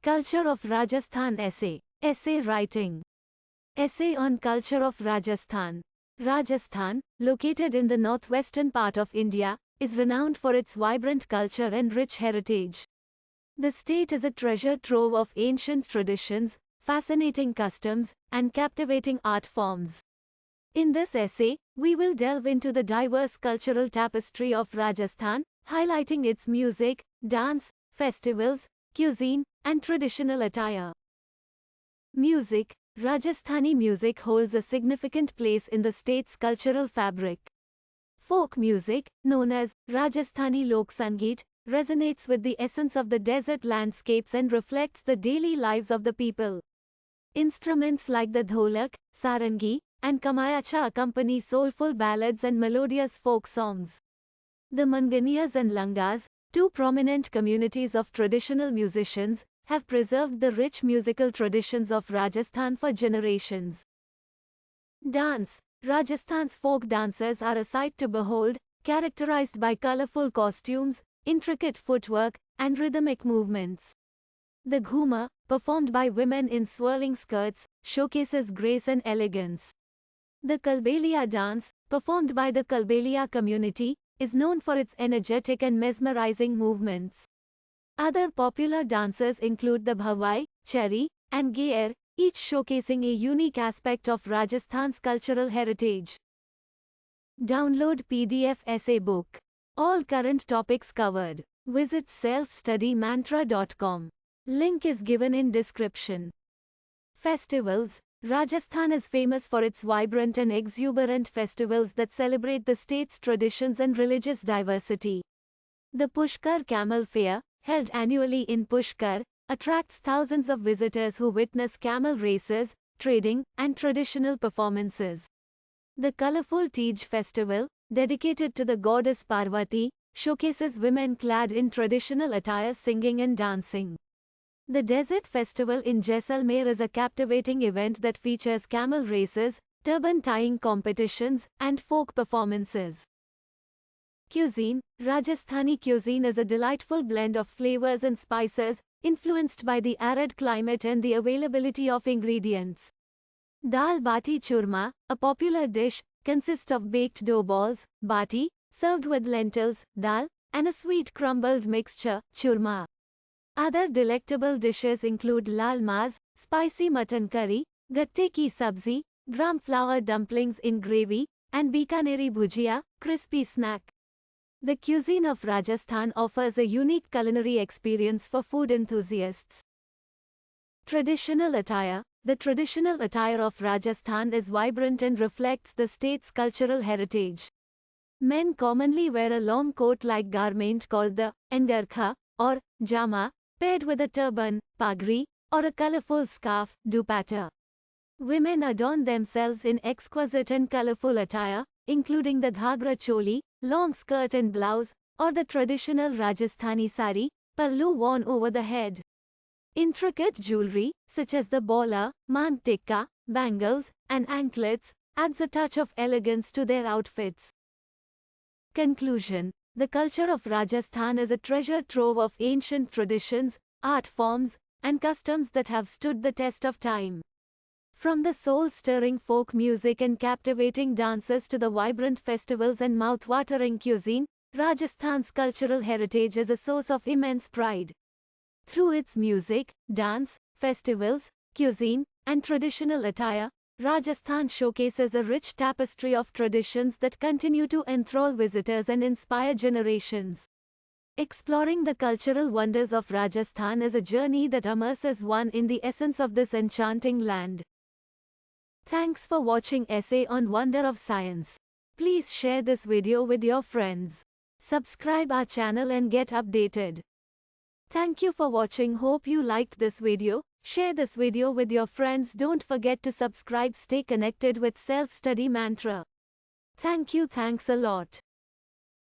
Culture of Rajasthan Essay. Essay writing. Essay on Culture of Rajasthan. Rajasthan, located in the northwestern part of India, is renowned for its vibrant culture and rich heritage. The state is a treasure trove of ancient traditions, fascinating customs, and captivating art forms. In this essay, we will delve into the diverse cultural tapestry of Rajasthan, highlighting its music, dance, festivals, cuisine, and traditional attire. Music. Rajasthani music holds a significant place in the state's cultural fabric. Folk music, known as Rajasthani Lok Sangeet, resonates with the essence of the desert landscapes and reflects the daily lives of the people. Instruments like the dholak, sarangi, and kamayacha accompany soulful ballads and melodious folk songs. The Manganiyas and Langas, two prominent communities of traditional musicians, have preserved the rich musical traditions of Rajasthan for generations. Dance. Rajasthan's folk dances are a sight to behold, characterized by colorful costumes, intricate footwork, and rhythmic movements. The Ghumar, performed by women in swirling skirts, showcases grace and elegance. The Kalbelia dance, performed by the Kalbelia community, is known for its energetic and mesmerizing movements. Other popular dances include the Bhavai, Cheri, and Gair, each showcasing a unique aspect of Rajasthan's cultural heritage. Download PDF essay book. All current topics covered. Visit selfstudymantra.com. Link is given in description. Festivals. Rajasthan is famous for its vibrant and exuberant festivals that celebrate the state's traditions and religious diversity. The Pushkar Camel Fair, held annually in Pushkar, attracts thousands of visitors who witness camel races, trading, and traditional performances. The colorful Tej festival, dedicated to the goddess Parvati, showcases women clad in traditional attire singing and dancing. The Desert Festival in Jaisalmer is a captivating event that features camel races, turban tying competitions, and folk performances. Cuisine. Rajasthani cuisine is a delightful blend of flavors and spices, influenced by the arid climate and the availability of ingredients. Dal bati churma, a popular dish, consists of baked dough balls, bati, served with lentils, dal, and a sweet crumbled mixture, churma. Other delectable dishes include lal maaz, spicy mutton curry, gatte ki sabzi, gram flour dumplings in gravy, and Bikaneri bhujia, crispy snack. The cuisine of Rajasthan offers a unique culinary experience for food enthusiasts. Traditional attire. The traditional attire of Rajasthan is vibrant and reflects the state's cultural heritage. Men commonly wear a long coat-like garment called the engarkha, or jama, paired with a turban, pagri, or a colorful scarf, dupatta. Women adorn themselves in exquisite and colorful attire, including the ghagra choli, long skirt and blouse, or the traditional Rajasthani sari, pallu worn over the head. Intricate jewelry, such as the bola, mang tikka, bangles, and anklets, adds a touch of elegance to their outfits. Conclusion. The culture of Rajasthan is a treasure trove of ancient traditions, art forms, and customs that have stood the test of time. From the soul-stirring folk music and captivating dances to the vibrant festivals and mouth-watering cuisine, Rajasthan's cultural heritage is a source of immense pride. Through its music, dance, festivals, cuisine, and traditional attire, Rajasthan showcases a rich tapestry of traditions that continue to enthrall visitors and inspire generations. Exploring the cultural wonders of Rajasthan is a journey that immerses one in the essence of this enchanting land. Thanks for watching Essay on Wonder of Science. Please share this video with your friends. Subscribe our channel and get updated. Thank you for watching. Hope you liked this video. Share this video with your friends. Don't forget to subscribe. Stay connected with Self Study Mantra. Thank you. Thanks a lot.